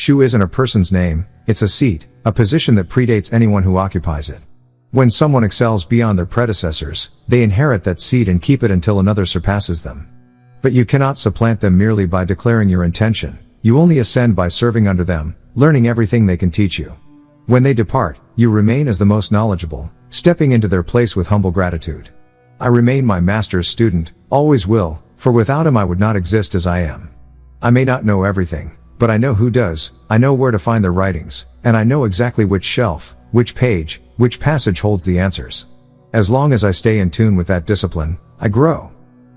Shu isn't a person's name, it's a seat, a position that predates anyone who occupies it. When someone excels beyond their predecessors, they inherit that seat and keep it until another surpasses them. But you cannot supplant them merely by declaring your intention. You only ascend by serving under them, learning everything they can teach you. When they depart, you remain as the most knowledgeable, stepping into their place with humble gratitude. I remain my master's student, always will, for without him I would not exist as I am. I may not know everything, but I know who does, I know where to find their writings, and I know exactly which shelf, which page, which passage holds the answers. As long as I stay in tune with that discipline, I grow.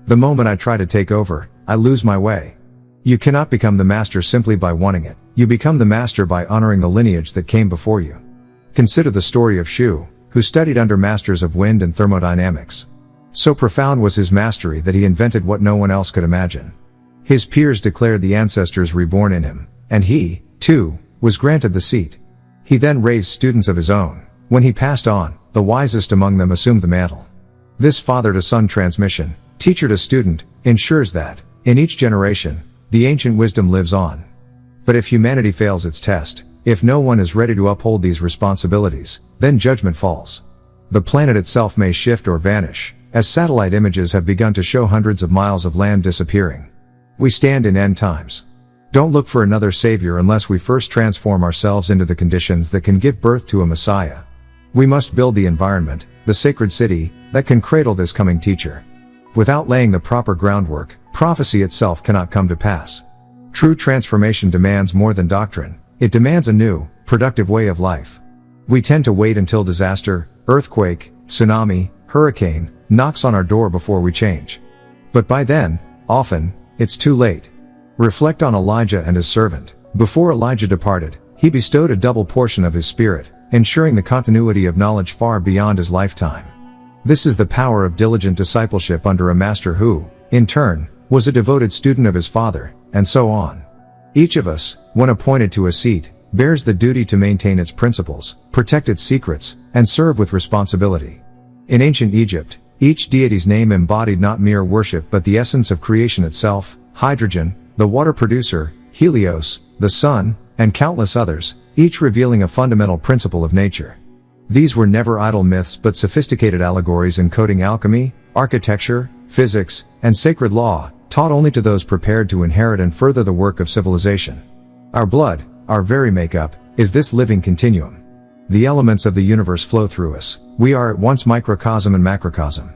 The moment I try to take over, I lose my way. You cannot become the master simply by wanting it. You become the master by honoring the lineage that came before you. Consider the story of Shu, who studied under masters of wind and thermodynamics. So profound was his mastery that he invented what no one else could imagine. His peers declared the ancestors reborn in him, and he, too, was granted the seat. He then raised students of his own. When he passed on, the wisest among them assumed the mantle. This father-to-son transmission, teacher-to-student, ensures that, in each generation, the ancient wisdom lives on. But if humanity fails its test, if no one is ready to uphold these responsibilities, then judgment falls. The planet itself may shift or vanish, as satellite images have begun to show hundreds of miles of land disappearing. We stand in end times. Don't look for another savior unless we first transform ourselves into the conditions that can give birth to a Messiah. We must build the environment, the sacred city, that can cradle this coming teacher. Without laying the proper groundwork, prophecy itself cannot come to pass. True transformation demands more than doctrine. It demands a new, productive way of life. We tend to wait until disaster, earthquake, tsunami, hurricane, knocks on our door before we change. But by then, often, it's too late. Reflect on Elijah and his servant. Before Elijah departed, he bestowed a double portion of his spirit, ensuring the continuity of knowledge far beyond his lifetime. This is the power of diligent discipleship under a master who, in turn, was a devoted student of his father, and so on. Each of us, when appointed to a seat, bears the duty to maintain its principles, protect its secrets, and serve with responsibility. In ancient Egypt, each deity's name embodied not mere worship but the essence of creation itself: hydrogen, the water producer; Helios, the sun, and countless others, each revealing a fundamental principle of nature. These were never idle myths but sophisticated allegories encoding alchemy, architecture, physics, and sacred law, taught only to those prepared to inherit and further the work of civilization. Our blood, our very makeup, is this living continuum. The elements of the universe flow through us. We are at once microcosm and macrocosm.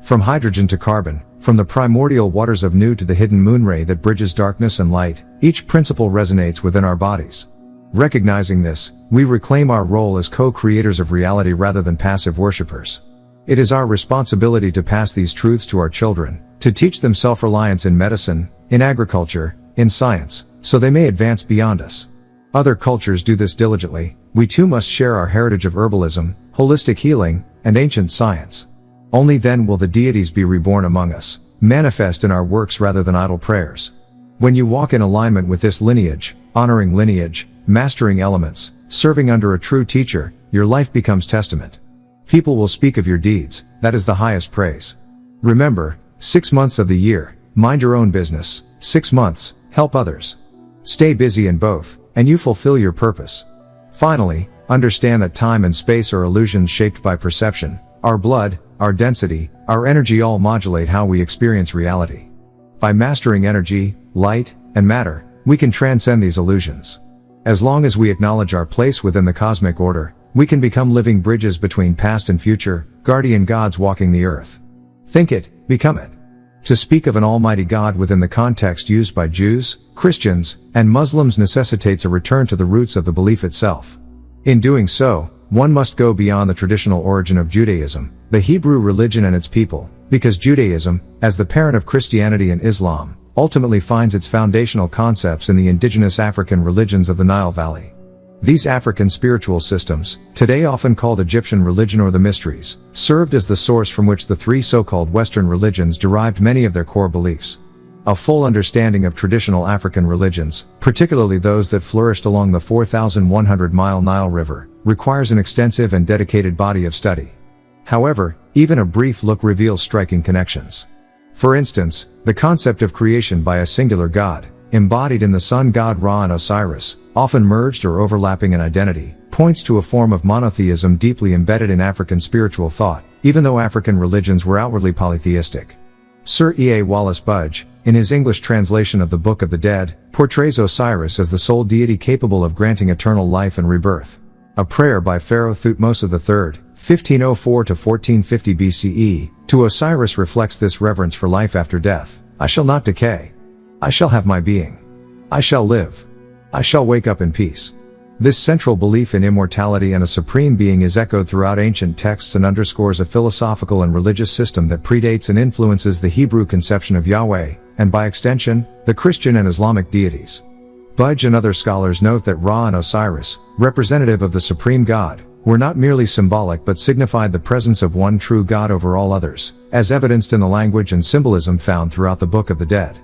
From hydrogen to carbon, from the primordial waters of Nu to the hidden moonray that bridges darkness and light, each principle resonates within our bodies. Recognizing this, we reclaim our role as co-creators of reality rather than passive worshippers. It is our responsibility to pass these truths to our children, to teach them self-reliance in medicine, in agriculture, in science, so they may advance beyond us. Other cultures do this diligently. We too must share our heritage of herbalism, holistic healing, and ancient science. Only then will the deities be reborn among us, manifest in our works rather than idle prayers. When you walk in alignment with this lineage, honoring lineage, mastering elements, serving under a true teacher, your life becomes testament. People will speak of your deeds, that is the highest praise. Remember, 6 months of the year, mind your own business; 6 months, help others. Stay busy in both, and you fulfill your purpose. Finally, understand that time and space are illusions shaped by perception. Our blood, our density, our energy all modulate how we experience reality. By mastering energy, light, and matter, we can transcend these illusions. As long as we acknowledge our place within the cosmic order, we can become living bridges between past and future, guardian gods walking the earth. Think it, become it. To speak of an almighty God within the context used by Jews, Christians, and Muslims necessitates a return to the roots of the belief itself. In doing so, one must go beyond the traditional origin of Judaism, the Hebrew religion and its people, because Judaism, as the parent of Christianity and Islam, ultimately finds its foundational concepts in the indigenous African religions of the Nile Valley. These African spiritual systems, today often called Egyptian religion or the mysteries, served as the source from which the three so-called Western religions derived many of their core beliefs. A full understanding of traditional African religions, particularly those that flourished along the 4,100-mile Nile River, requires an extensive and dedicated body of study. However, even a brief look reveals striking connections. For instance, the concept of creation by a singular God, embodied in the sun god Ra and Osiris, often merged or overlapping in identity, points to a form of monotheism deeply embedded in African spiritual thought, even though African religions were outwardly polytheistic. Sir E. A. Wallace Budge, in his English translation of the Book of the Dead, portrays Osiris as the sole deity capable of granting eternal life and rebirth. A prayer by Pharaoh Thutmose III, 1504–1450 BCE, to Osiris reflects this reverence for life after death. I shall not decay. I shall have my being. I shall live. I shall wake up in peace. This central belief in immortality and a supreme being is echoed throughout ancient texts and underscores a philosophical and religious system that predates and influences the Hebrew conception of Yahweh, and by extension, the Christian and Islamic deities. Budge and other scholars note that Ra and Osiris, representative of the supreme god, were not merely symbolic but signified the presence of one true God over all others, as evidenced in the language and symbolism found throughout the Book of the Dead.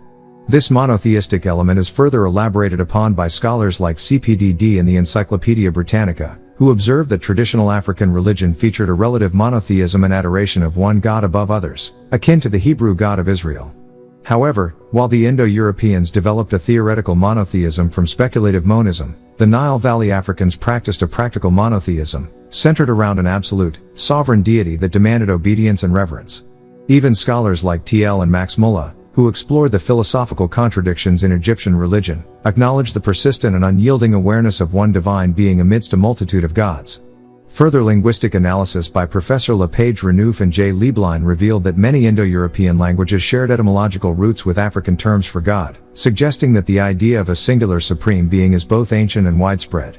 This monotheistic element is further elaborated upon by scholars like CPDD in the Encyclopaedia Britannica, who observed that traditional African religion featured a relative monotheism and adoration of one god above others, akin to the Hebrew God of Israel. However, while the Indo-Europeans developed a theoretical monotheism from speculative monism, the Nile Valley Africans practiced a practical monotheism, centered around an absolute, sovereign deity that demanded obedience and reverence. Even scholars like T.L. and Max Muller, who explored the philosophical contradictions in Egyptian religion, acknowledged the persistent and unyielding awareness of one divine being amidst a multitude of gods. Further linguistic analysis by Professor LePage Renouf and J. Lieblein revealed that many Indo-European languages shared etymological roots with African terms for God, suggesting that the idea of a singular supreme being is both ancient and widespread.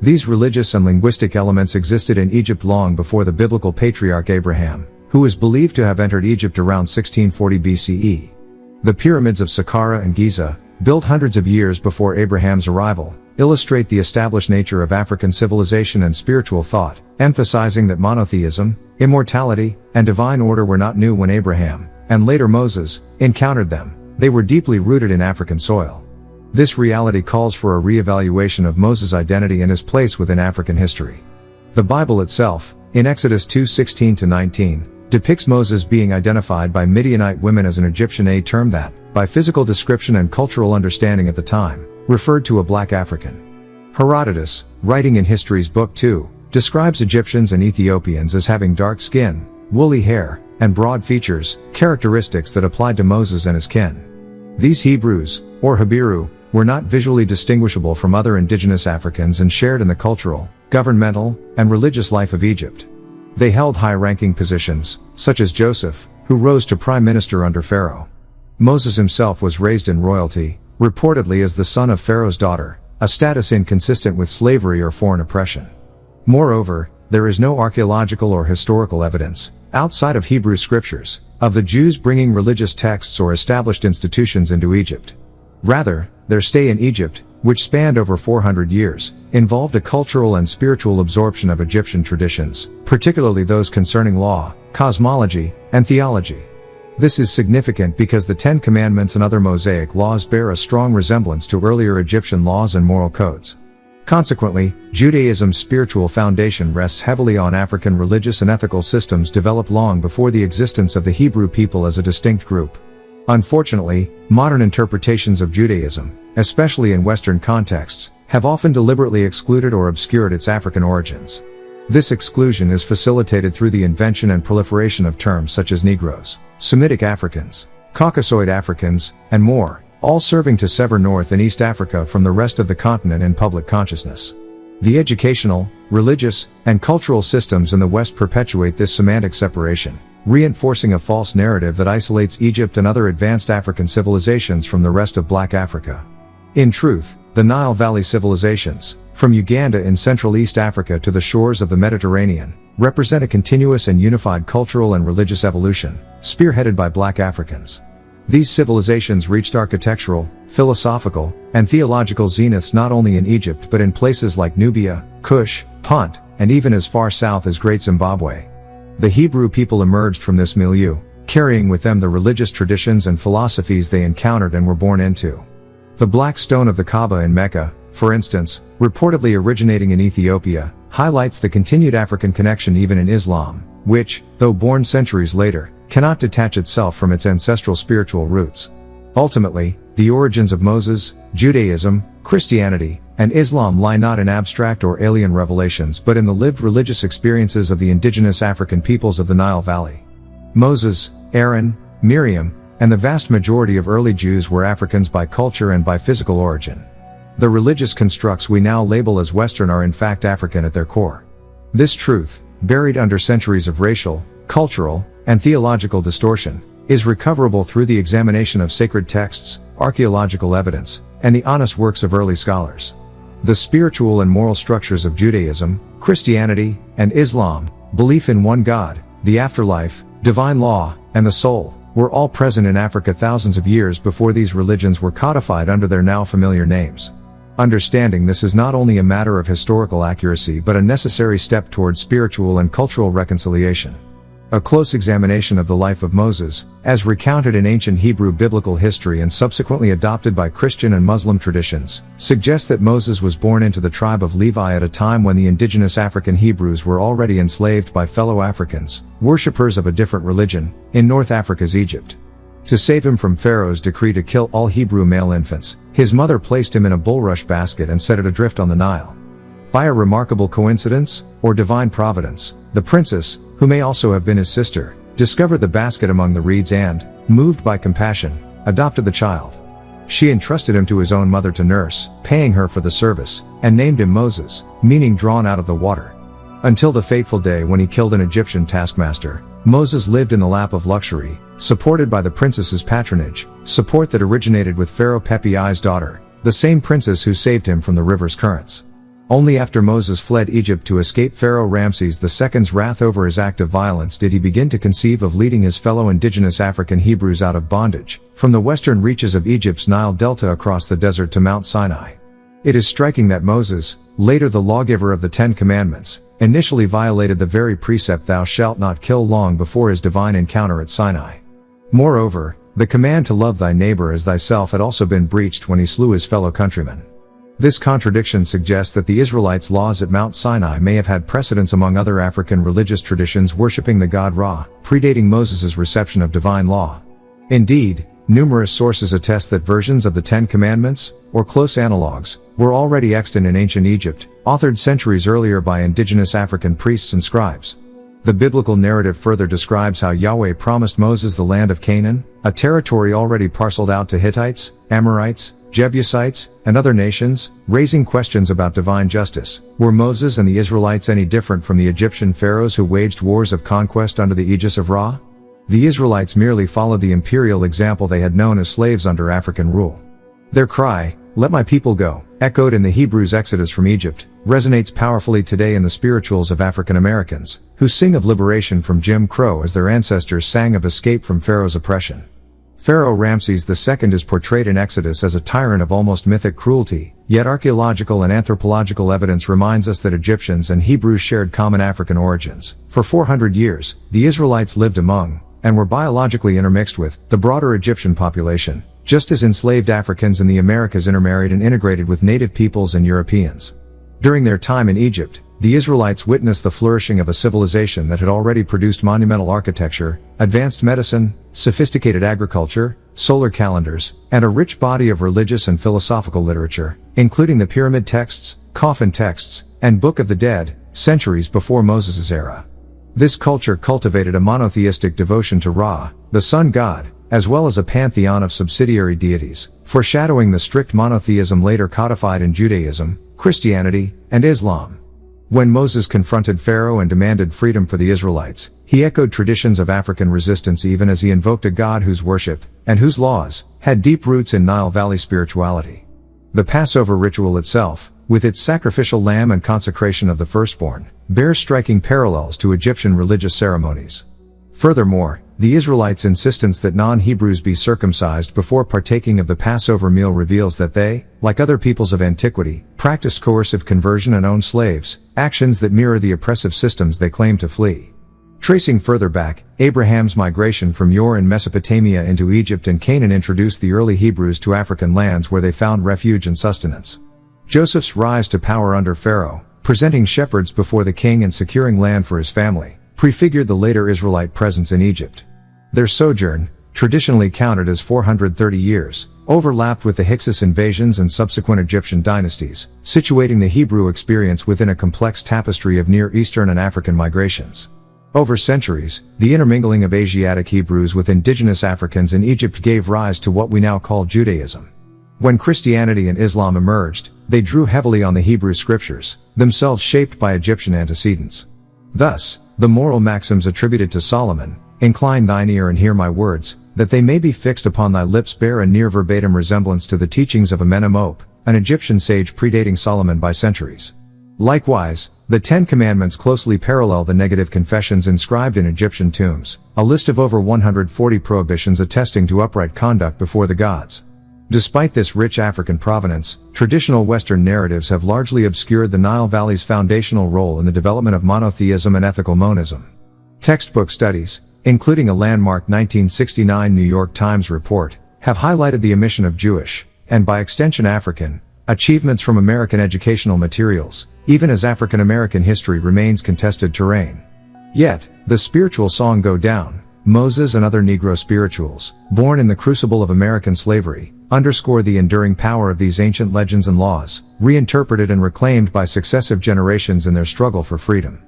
These religious and linguistic elements existed in Egypt long before the biblical patriarch Abraham, who is believed to have entered Egypt around 1640 BCE. The pyramids of Saqqara and Giza, built hundreds of years before Abraham's arrival, illustrate the established nature of African civilization and spiritual thought, emphasizing that monotheism, immortality, and divine order were not new when Abraham, and later Moses, encountered them. They were deeply rooted in African soil. This reality calls for a re-evaluation of Moses' identity and his place within African history. The Bible itself, in Exodus 2:16–19, depicts Moses being identified by Midianite women as an Egyptian, a term that, by physical description and cultural understanding at the time, referred to a black African. Herodotus, writing in History's Book 2, describes Egyptians and Ethiopians as having dark skin, woolly hair, and broad features, characteristics that applied to Moses and his kin. These Hebrews, or Habiru, were not visually distinguishable from other indigenous Africans and shared in the cultural, governmental, and religious life of Egypt. They held high-ranking positions, such as Joseph, who rose to prime minister under Pharaoh. Moses himself was raised in royalty, reportedly as the son of Pharaoh's daughter, a status inconsistent with slavery or foreign oppression. Moreover, there is no archaeological or historical evidence, outside of Hebrew scriptures, of the Jews bringing religious texts or established institutions into Egypt. Rather, their stay in Egypt, which spanned over 400 years, involved a cultural and spiritual absorption of Egyptian traditions, particularly those concerning law, cosmology, and theology. This is significant because the Ten Commandments and other Mosaic laws bear a strong resemblance to earlier Egyptian laws and moral codes. Consequently, Judaism's spiritual foundation rests heavily on African religious and ethical systems developed long before the existence of the Hebrew people as a distinct group. Unfortunately, modern interpretations of Judaism, especially in Western contexts, have often deliberately excluded or obscured its African origins. This exclusion is facilitated through the invention and proliferation of terms such as Negroes, Semitic Africans, Caucasoid Africans, and more, all serving to sever North and East Africa from the rest of the continent in public consciousness. The educational, religious, and cultural systems in the West perpetuate this semantic separation, reinforcing a false narrative that isolates Egypt and other advanced African civilizations from the rest of Black Africa. In truth, the Nile Valley civilizations, from Uganda in Central East Africa to the shores of the Mediterranean, represent a continuous and unified cultural and religious evolution, spearheaded by Black Africans. These civilizations reached architectural, philosophical, and theological zeniths not only in Egypt but in places like Nubia, Kush, Punt, and even as far south as Great Zimbabwe. The Hebrew people emerged from this milieu, carrying with them the religious traditions and philosophies they encountered and were born into. The black stone of the Kaaba in Mecca, for instance, reportedly originating in Ethiopia, highlights the continued African connection even in Islam, which, though born centuries later, cannot detach itself from its ancestral spiritual roots. Ultimately, the origins of Moses, Judaism, Christianity, and Islam lie not in abstract or alien revelations but in the lived religious experiences of the indigenous African peoples of the Nile Valley. Moses, Aaron, Miriam, and the vast majority of early Jews were Africans by culture and by physical origin. The religious constructs we now label as Western are in fact African at their core. This truth, buried under centuries of racial, cultural, and theological distortion, is recoverable through the examination of sacred texts, archaeological evidence, and the honest works of early scholars. The spiritual and moral structures of Judaism, Christianity, and Islam, belief in one God, the afterlife, divine law, and the soul, were all present in Africa thousands of years before these religions were codified under their now familiar names. Understanding this is not only a matter of historical accuracy but a necessary step towards spiritual and cultural reconciliation. A close examination of the life of Moses, as recounted in ancient Hebrew biblical history and subsequently adopted by Christian and Muslim traditions, suggests that Moses was born into the tribe of Levi at a time when the indigenous African Hebrews were already enslaved by fellow Africans, worshippers of a different religion, in North Africa's Egypt. To save him from Pharaoh's decree to kill all Hebrew male infants, his mother placed him in a bulrush basket and set it adrift on the Nile. By a remarkable coincidence, or divine providence, the princess, who may also have been his sister, discovered the basket among the reeds and, moved by compassion, adopted the child. She entrusted him to his own mother to nurse, paying her for the service, and named him Moses, meaning drawn out of the water. Until the fateful day when he killed an Egyptian taskmaster, Moses lived in the lap of luxury, supported by the princess's patronage, support that originated with Pharaoh Pepi's daughter, the same princess who saved him from the river's currents. Only after Moses fled Egypt to escape Pharaoh Ramses II's wrath over his act of violence did he begin to conceive of leading his fellow indigenous African Hebrews out of bondage, from the western reaches of Egypt's Nile Delta across the desert to Mount Sinai. It is striking that Moses, later the lawgiver of the Ten Commandments, initially violated the very precept "Thou shalt not kill" long before his divine encounter at Sinai. Moreover, the command to love thy neighbor as thyself had also been breached when he slew his fellow countrymen. This contradiction suggests that the Israelites' laws at Mount Sinai may have had precedence among other African religious traditions worshipping the god Ra, predating Moses' reception of divine law. Indeed, numerous sources attest that versions of the Ten Commandments, or close analogues, were already extant in ancient Egypt, authored centuries earlier by indigenous African priests and scribes. The biblical narrative further describes how Yahweh promised Moses the land of Canaan, a territory already parceled out to Hittites, Amorites, Jebusites, and other nations, raising questions about divine justice. Were Moses and the Israelites any different from the Egyptian pharaohs who waged wars of conquest under the aegis of Ra? The Israelites merely followed the imperial example they had known as slaves under African rule. Their cry, "Let my people go," echoed in the Hebrews' exodus from Egypt, resonates powerfully today in the spirituals of African Americans, who sing of liberation from Jim Crow as their ancestors sang of escape from Pharaoh's oppression. Pharaoh Ramses II is portrayed in Exodus as a tyrant of almost mythic cruelty, yet archaeological and anthropological evidence reminds us that Egyptians and Hebrews shared common African origins. For 400 years, the Israelites lived among, and were biologically intermixed with, the broader Egyptian population, just as enslaved Africans in the Americas intermarried and integrated with native peoples and Europeans. During their time in Egypt, the Israelites witnessed the flourishing of a civilization that had already produced monumental architecture, advanced medicine, sophisticated agriculture, solar calendars, and a rich body of religious and philosophical literature, including the pyramid texts, coffin texts, and Book of the Dead, centuries before Moses' era. This culture cultivated a monotheistic devotion to Ra, the sun god, as well as a pantheon of subsidiary deities, foreshadowing the strict monotheism later codified in Judaism, Christianity, and Islam. When Moses confronted Pharaoh and demanded freedom for the Israelites, he echoed traditions of African resistance even as he invoked a god whose worship, and whose laws, had deep roots in Nile Valley spirituality. The Passover ritual itself, with its sacrificial lamb and consecration of the firstborn, bears striking parallels to Egyptian religious ceremonies. Furthermore, the Israelites' insistence that non-Hebrews be circumcised before partaking of the Passover meal reveals that they, like other peoples of antiquity, practiced coercive conversion and owned slaves, actions that mirror the oppressive systems they claimed to flee. Tracing further back, Abraham's migration from Ur in Mesopotamia into Egypt and Canaan introduced the early Hebrews to African lands where they found refuge and sustenance. Joseph's rise to power under Pharaoh, presenting shepherds before the king and securing land for his family, prefigured the later Israelite presence in Egypt. Their sojourn, traditionally counted as 430 years, overlapped with the Hyksos invasions and subsequent Egyptian dynasties, situating the Hebrew experience within a complex tapestry of Near Eastern and African migrations. Over centuries, the intermingling of Asiatic Hebrews with indigenous Africans in Egypt gave rise to what we now call Judaism. When Christianity and Islam emerged, they drew heavily on the Hebrew scriptures, themselves shaped by Egyptian antecedents. Thus, the moral maxims attributed to Solomon, "Incline thine ear and hear my words, that they may be fixed upon thy lips," bear a near verbatim resemblance to the teachings of Amenemop, an Egyptian sage predating Solomon by centuries. Likewise, the Ten Commandments closely parallel the negative confessions inscribed in Egyptian tombs, a list of over 140 prohibitions attesting to upright conduct before the gods. Despite this rich African provenance, traditional Western narratives have largely obscured the Nile Valley's foundational role in the development of monotheism and ethical monism. Textbook studies, including a landmark 1969 New York Times report, have highlighted the omission of Jewish, and by extension African, achievements from American educational materials, even as African American history remains contested terrain. Yet, the spiritual song Go Down, Moses and other Negro spirituals, born in the crucible of American slavery, underscore the enduring power of these ancient legends and laws, reinterpreted and reclaimed by successive generations in their struggle for freedom.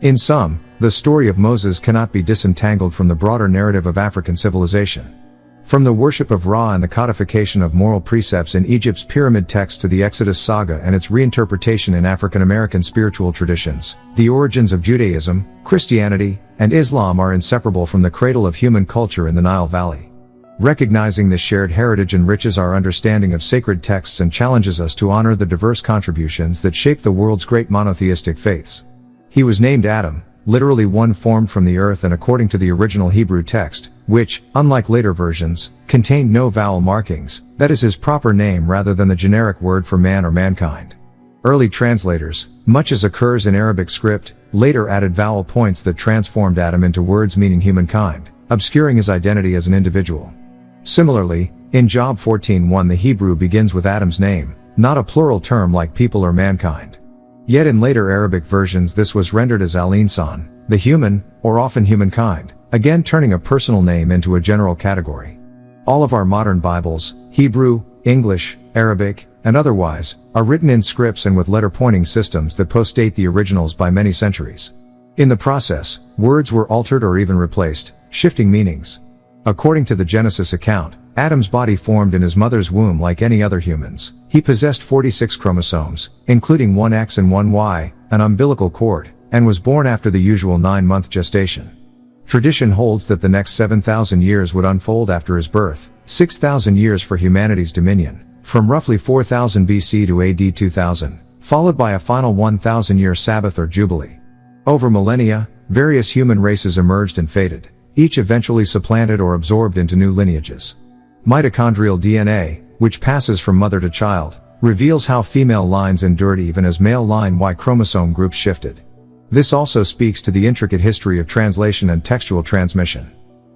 In sum, the story of Moses cannot be disentangled from the broader narrative of African civilization. From the worship of Ra and the codification of moral precepts in Egypt's pyramid text to the Exodus saga and its reinterpretation in African American spiritual traditions, the origins of Judaism, Christianity, and Islam are inseparable from the cradle of human culture in the Nile Valley. Recognizing this shared heritage enriches our understanding of sacred texts and challenges us to honor the diverse contributions that shape the world's great monotheistic faiths. He was named Adam, literally one formed from the earth and according to the original Hebrew text, which, unlike later versions, contained no vowel markings, that is his proper name rather than the generic word for man or mankind. Early translators, much as occurs in Arabic script, later added vowel points that transformed Adam into words meaning humankind, obscuring his identity as an individual. Similarly, in Job 14:1 the Hebrew begins with Adam's name, not a plural term like people or mankind. Yet in later Arabic versions this was rendered as al-insan, the human, or often humankind, again turning a personal name into a general category. All of our modern Bibles, Hebrew, English, Arabic, and otherwise, are written in scripts and with letter-pointing systems that postdate the originals by many centuries. In the process, words were altered or even replaced, shifting meanings. According to the Genesis account, Adam's body formed in his mother's womb like any other humans. He possessed 46 chromosomes, including one X and one Y, an umbilical cord, and was born after the usual 9-month gestation. Tradition holds that the next 7,000 years would unfold after his birth, 6,000 years for humanity's dominion, from roughly 4000 BC to AD 2000, followed by a final 1,000-year Sabbath or Jubilee. Over millennia, various human races emerged and faded, each eventually supplanted or absorbed into new lineages. Mitochondrial DNA, which passes from mother to child, reveals how female lines endured even as male line Y chromosome groups shifted. This also speaks to the intricate history of translation and textual transmission.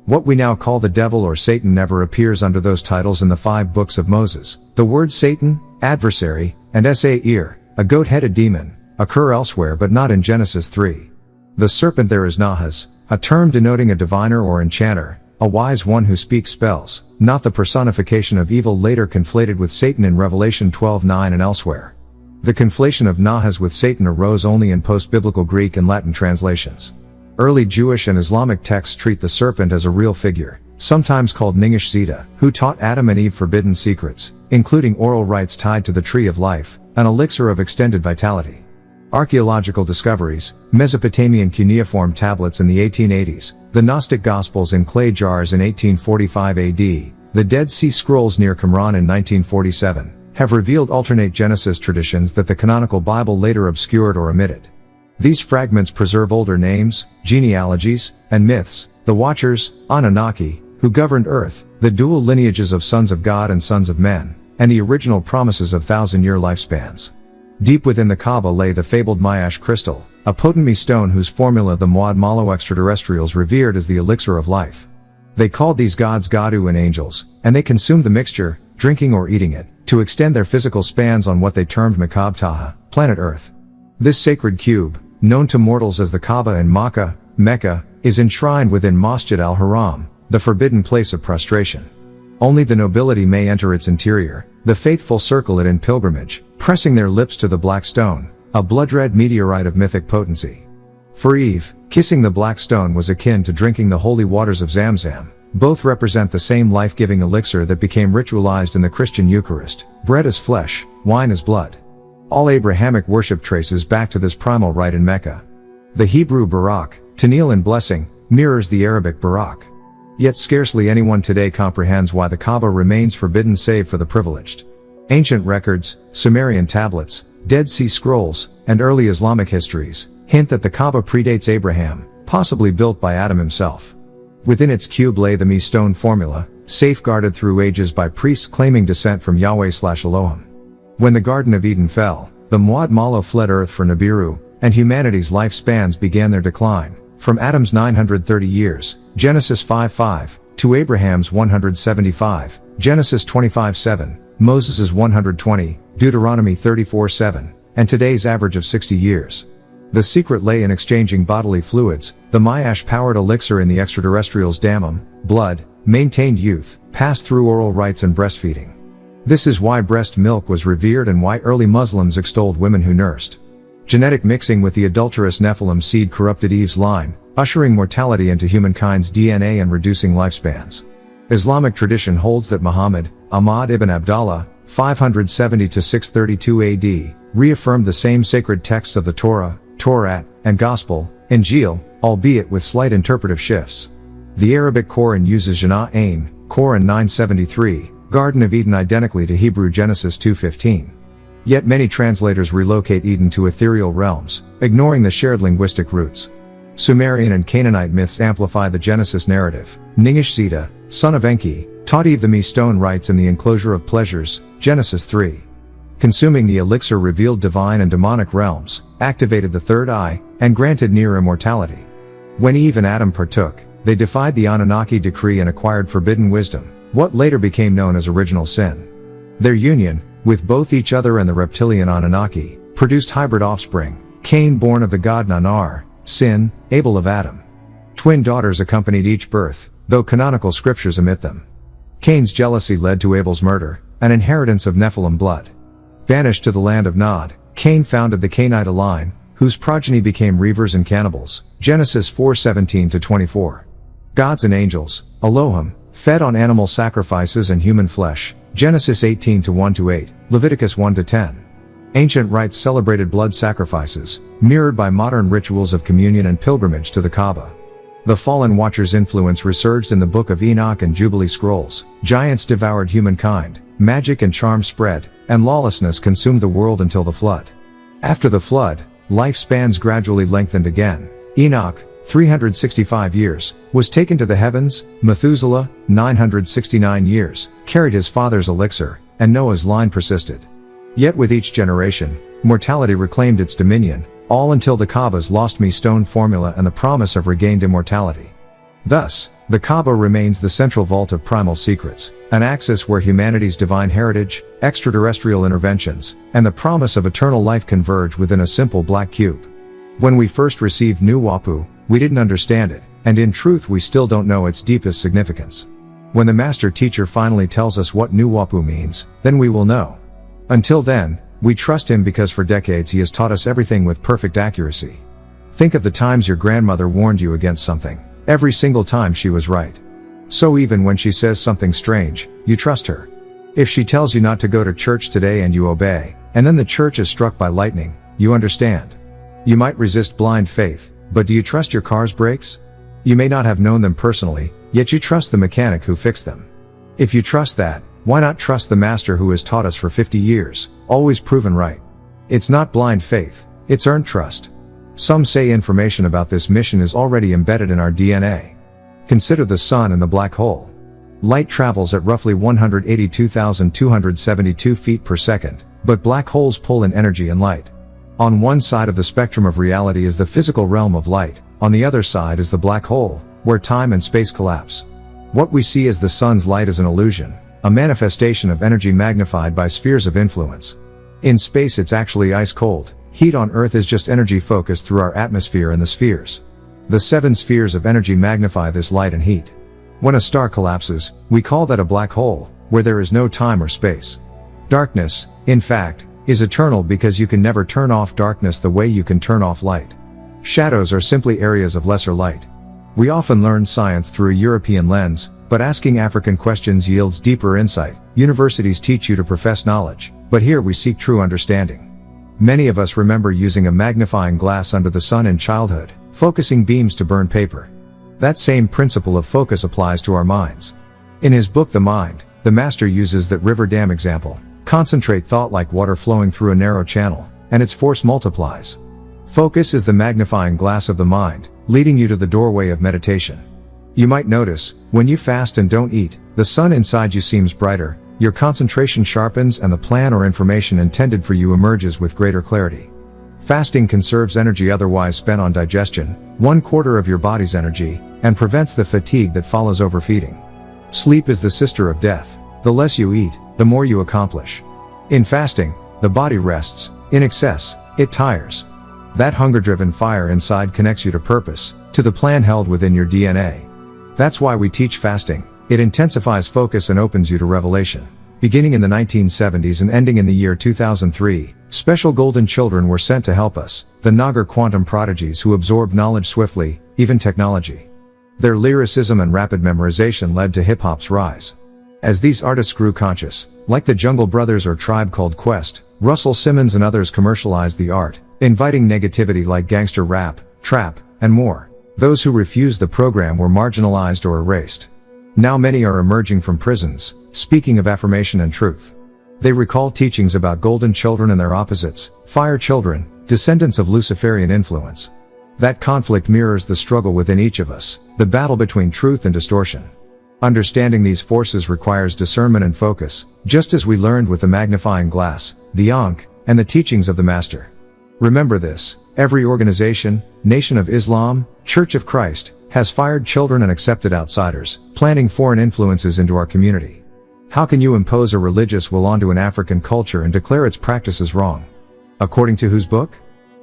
What we now call the devil or Satan never appears under those titles in the 5 books of Moses. The words Satan, adversary, and Sa'ir, a goat-headed demon, occur elsewhere but not in Genesis 3. The serpent there is Nahas, a term denoting a diviner or enchanter, a wise one who speaks spells, not the personification of evil later conflated with Satan in Revelation 12:9 and elsewhere. The conflation of Nahas with Satan arose only in post-biblical Greek and Latin translations. Early Jewish and Islamic texts treat the serpent as a real figure, sometimes called Ningish Zeta, who taught Adam and Eve forbidden secrets, including oral rites tied to the tree of life, an elixir of extended vitality. Archaeological discoveries, Mesopotamian cuneiform tablets in the 1880s, the Gnostic Gospels in clay jars in 1845 AD, the Dead Sea Scrolls near Qumran in 1947, have revealed alternate Genesis traditions that the canonical Bible later obscured or omitted. These fragments preserve older names, genealogies, and myths, the Watchers, Anunnaki, who governed Earth, the dual lineages of sons of God and sons of men, and the original promises of 1,000-year lifespans. Deep within the Kaaba lay the fabled Mayash crystal, a potent stone whose formula the Muad Malo extraterrestrials revered as the elixir of life. They called these gods Gadu and angels, and they consumed the mixture, drinking or eating it, to extend their physical spans on what they termed Makab Taha, planet Earth. This sacred cube, known to mortals as the Kaaba in Makkah, Mecca, is enshrined within Masjid al-Haram, the forbidden place of prostration. Only the nobility may enter its interior, the faithful circle it in pilgrimage, pressing their lips to the black stone, a blood-red meteorite of mythic potency. For Eve, kissing the black stone was akin to drinking the holy waters of Zamzam. Both represent the same life-giving elixir that became ritualized in the Christian Eucharist, bread as flesh, wine as blood. All Abrahamic worship traces back to this primal rite in Mecca. The Hebrew Barak, to kneel in blessing, mirrors the Arabic Barak. Yet scarcely anyone today comprehends why the Kaaba remains forbidden save for the privileged. Ancient records, Sumerian tablets, Dead Sea Scrolls, and early Islamic histories hint that the Kaaba predates Abraham, possibly built by Adam himself. Within its cube lay the stone formula, safeguarded through ages by priests claiming descent from Yahweh/Elohim. When the Garden of Eden fell, the Muad Malo fled earth for Nibiru, and humanity's lifespans began their decline, from Adam's 930 years, Genesis 5:5, to Abraham's 175, Genesis 25:7, Moses' 120, Deuteronomy 34:7, and today's average of 60 years. The secret lay in exchanging bodily fluids. The Mayash-powered elixir in the extraterrestrials' damum, blood, maintained youth, passed through oral rites and breastfeeding. This is why breast milk was revered and why early Muslims extolled women who nursed. Genetic mixing with the adulterous Nephilim seed corrupted Eve's line, ushering mortality into humankind's DNA and reducing lifespans. Islamic tradition holds that Muhammad, Ahmad ibn Abdallah, 570–632 AD, reaffirmed the same sacred texts of the Torah, Torah, and Gospel, Injil, albeit with slight interpretive shifts. The Arabic Quran uses Jannah Ain, Quran 973, Garden of Eden identically to Hebrew Genesis 2:15. Yet many translators relocate Eden to ethereal realms, ignoring the shared linguistic roots. Sumerian and Canaanite myths amplify the Genesis narrative. Ningishzida, son of Enki, taught Eve the stone rites in the enclosure of pleasures, Genesis 3. Consuming the elixir revealed divine and demonic realms, activated the third eye, and granted near immortality. When Eve and Adam partook, they defied the Anunnaki decree and acquired forbidden wisdom, what later became known as original sin. Their union, with both each other and the reptilian Anunnaki, produced hybrid offspring, Cain born of the god Nanar, Sin, Abel of Adam. Twin daughters accompanied each birth, though canonical scriptures omit them. Cain's jealousy led to Abel's murder, an inheritance of Nephilim blood. Banished to the land of Nod, Cain founded the Cainite line, whose progeny became reavers and cannibals, Genesis 4:17–24. Gods and angels, Elohim, fed on animal sacrifices and human flesh, Genesis 18:1–8, Leviticus 1–10. Ancient rites celebrated blood sacrifices, mirrored by modern rituals of communion and pilgrimage to the Kaaba. The fallen watcher's influence resurged in the Book of Enoch and Jubilee scrolls. Giants devoured humankind, magic and charm spread, and lawlessness consumed the world until the flood. After the flood, lifespans gradually lengthened again. Enoch, 365 years, was taken to the heavens. Methuselah, 969 years, carried his father's elixir, and Noah's line persisted. Yet with each generation, mortality reclaimed its dominion, all until the Kaaba's lost stone formula and the promise of regained immortality. Thus, the Kaaba remains the central vault of primal secrets, an axis where humanity's divine heritage, extraterrestrial interventions, and the promise of eternal life converge within a simple black cube. When we first received NWPU, we didn't understand it, and in truth we still don't know its deepest significance. When the master teacher finally tells us what NWPU means, then we will know. Until then, we trust him because for decades he has taught us everything with perfect accuracy. Think of the times your grandmother warned you against something. Every single time she was right. So even when she says something strange, you trust her. If she tells you not to go to church today and you obey, and then the church is struck by lightning, you understand. You might resist blind faith, but do you trust your car's brakes? You may not have known them personally, yet you trust the mechanic who fixed them. If you trust that, why not trust the master who has taught us for 50 years, always proven right? It's not blind faith, it's earned trust. Some say information about this mission is already embedded in our DNA. Consider the sun and the black hole. Light travels at roughly 182,272 feet per second, but black holes pull in energy and light. On one side of the spectrum of reality is the physical realm of light, on the other side is the black hole, where time and space collapse. What we see as the sun's light is an illusion, a manifestation of energy magnified by spheres of influence. In space it's actually ice cold. Heat on Earth is just energy focused through our atmosphere and the spheres. The 7 spheres of energy magnify this light and heat. When a star collapses, we call that a black hole, where there is no time or space. Darkness, in fact, is eternal because you can never turn off darkness the way you can turn off light. Shadows are simply areas of lesser light. We often learn science through a European lens, but asking African questions yields deeper insight. Universities teach you to profess knowledge, but here we seek true understanding. Many of us remember using a magnifying glass under the sun in childhood, focusing beams to burn paper. That same principle of focus applies to our minds. In his book The Mind, the master uses that river dam example. Concentrate thought like water flowing through a narrow channel, and its force multiplies. Focus is the magnifying glass of the mind, leading you to the doorway of meditation. You might notice, when you fast and don't eat, the sun inside you seems brighter, your concentration sharpens and the plan or information intended for you emerges with greater clarity. Fasting conserves energy otherwise spent on digestion, 1/4 of your body's energy, and prevents the fatigue that follows overfeeding. Sleep is the sister of death. The less you eat, the more you accomplish. In fasting, the body rests. In excess, it tires. That hunger-driven fire inside connects you to purpose, to the plan held within your DNA. That's why we teach fasting. It intensifies focus and opens you to revelation. Beginning in the 1970s and ending in the year 2003, special golden children were sent to help us, the Nagar quantum prodigies who absorbed knowledge swiftly, even technology. Their lyricism and rapid memorization led to hip-hop's rise. As these artists grew conscious, like the Jungle Brothers or Tribe Called Quest, Russell Simmons and others commercialized the art, inviting negativity like gangster rap, trap, and more. Those who refused the program were marginalized or erased. Now many are emerging from prisons, speaking of affirmation and truth. They recall teachings about golden children and their opposites, fire children, descendants of Luciferian influence. That conflict mirrors the struggle within each of us, the battle between truth and distortion. Understanding these forces requires discernment and focus, just as we learned with the magnifying glass, the Ankh, and the teachings of the Master. Remember this, every organization, Nation of Islam, Church of Christ, has fired children and accepted outsiders, planting foreign influences into our community. How can you impose a religious will onto an African culture and declare its practices wrong? According to whose book?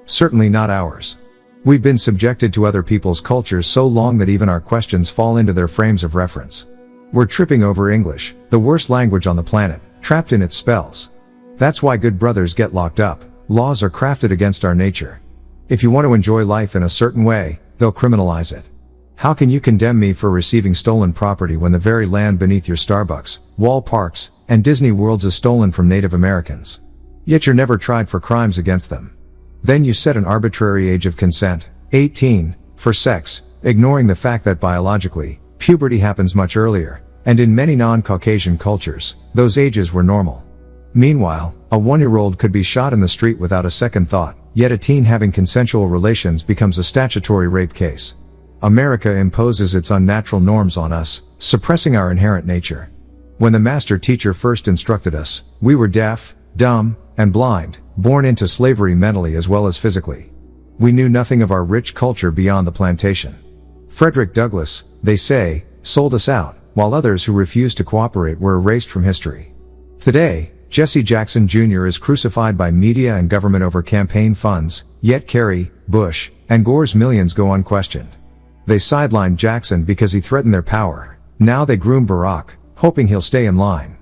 Certainly not ours. We've been subjected to other people's cultures so long that even our questions fall into their frames of reference. We're tripping over English, the worst language on the planet, trapped in its spells. That's why good brothers get locked up. Laws are crafted against our nature. If you want to enjoy life in a certain way, they'll criminalize it. How can you condemn me for receiving stolen property when the very land beneath your Starbucks, wall parks, and Disney Worlds is stolen from Native Americans? Yet you're never tried for crimes against them. Then you set an arbitrary age of consent, 18, for sex, ignoring the fact that biologically, puberty happens much earlier, and in many non-Caucasian cultures, those ages were normal. Meanwhile, a 1-year-old could be shot in the street without a second thought, yet a teen having consensual relations becomes a statutory rape case. America imposes its unnatural norms on us, suppressing our inherent nature. When the master teacher first instructed us, we were deaf, dumb, and blind, born into slavery mentally as well as physically. We knew nothing of our rich culture beyond the plantation. Frederick Douglass, they say, sold us out, while others who refused to cooperate were erased from history. Today, Jesse Jackson Jr. is crucified by media and government over campaign funds, yet Kerry, Bush, and Gore's millions go unquestioned. They sidelined Jackson because he threatened their power. Now they groom Barack, hoping he'll stay in line.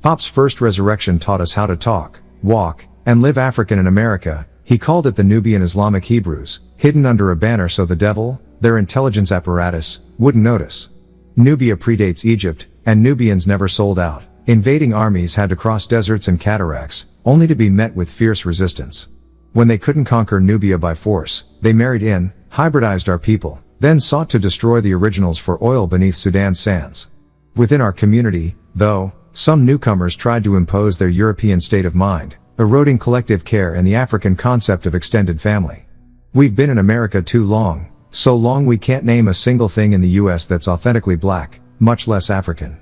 Pop's first resurrection taught us how to talk, walk, and live African in America. He called it the Nubian Islamic Hebrews, hidden under a banner so the devil, their intelligence apparatus, wouldn't notice. Nubia predates Egypt, and Nubians never sold out. Invading armies had to cross deserts and cataracts, only to be met with fierce resistance. When they couldn't conquer Nubia by force, they married in, hybridized our people, then sought to destroy the originals for oil beneath Sudan's sands. Within our community, though, some newcomers tried to impose their European state of mind, eroding collective care and the African concept of extended family. We've been in America too long, so long we can't name a single thing in the US that's authentically black, much less African.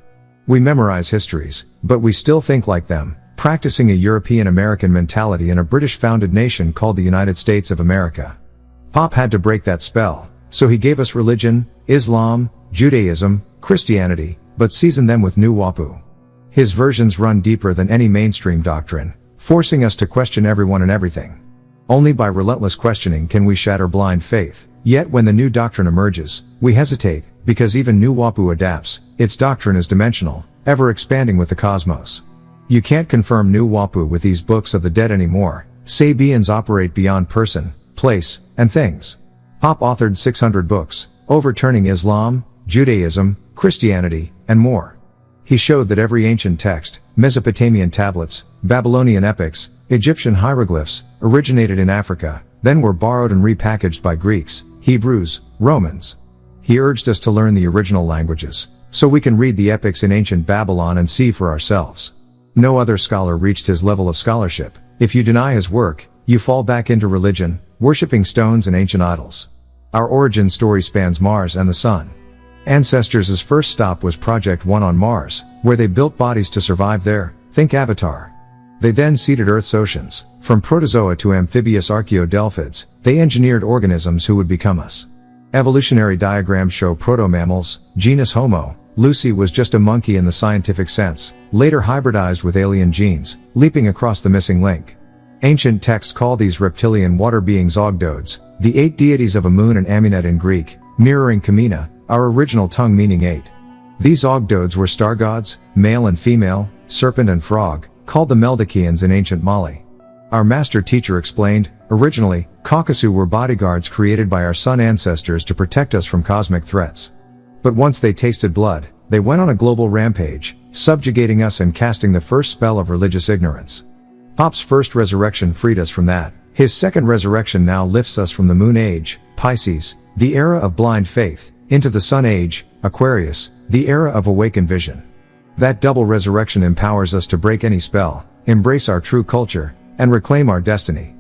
We memorize histories, but we still think like them, practicing a European-American mentality in a British-founded nation called the United States of America. Pop had to break that spell, so he gave us religion, Islam, Judaism, Christianity, but seasoned them with NWPU. His versions run deeper than any mainstream doctrine, forcing us to question everyone and everything. Only by relentless questioning can we shatter blind faith, yet when the new doctrine emerges, we hesitate, because even NWPU adapts, its doctrine is dimensional, ever expanding with the cosmos. You can't confirm NWPU with these books of the dead anymore. Sabians operate beyond person, place, and things. Pop authored 600 books, overturning Islam, Judaism, Christianity, and more. He showed that every ancient text, Mesopotamian tablets, Babylonian epics, Egyptian hieroglyphs, originated in Africa, then were borrowed and repackaged by Greeks, Hebrews, Romans. He urged us to learn the original languages, so we can read the epics in ancient Babylon and see for ourselves. No other scholar reached his level of scholarship. If you deny his work, you fall back into religion, worshipping stones and ancient idols. Our origin story spans Mars and the Sun. Ancestors' first stop was Project 1 on Mars, where they built bodies to survive there, think Avatar. They then seeded Earth's oceans. From protozoa to amphibious archaeodelphids, they engineered organisms who would become us. Evolutionary diagrams show proto-mammals, genus Homo. Lucy was just a monkey in the scientific sense, later hybridized with alien genes, leaping across the missing link. Ancient texts call these reptilian water beings Ogdoads, the 8 deities of Amun and Amunet in Greek, mirroring Kamina, our original tongue meaning 8. These Ogdoads were star gods, male and female, serpent and frog, called the Meldikians in ancient Mali. Our master teacher explained, originally, Caucasu were bodyguards created by our sun ancestors to protect us from cosmic threats. But once they tasted blood, they went on a global rampage, subjugating us and casting the first spell of religious ignorance. Pop's first resurrection freed us from that. His second resurrection now lifts us from the Moon Age, Pisces, the era of blind faith, into the Sun Age, Aquarius, the era of awakened vision. That double resurrection empowers us to break any spell, embrace our true culture, and reclaim our destiny.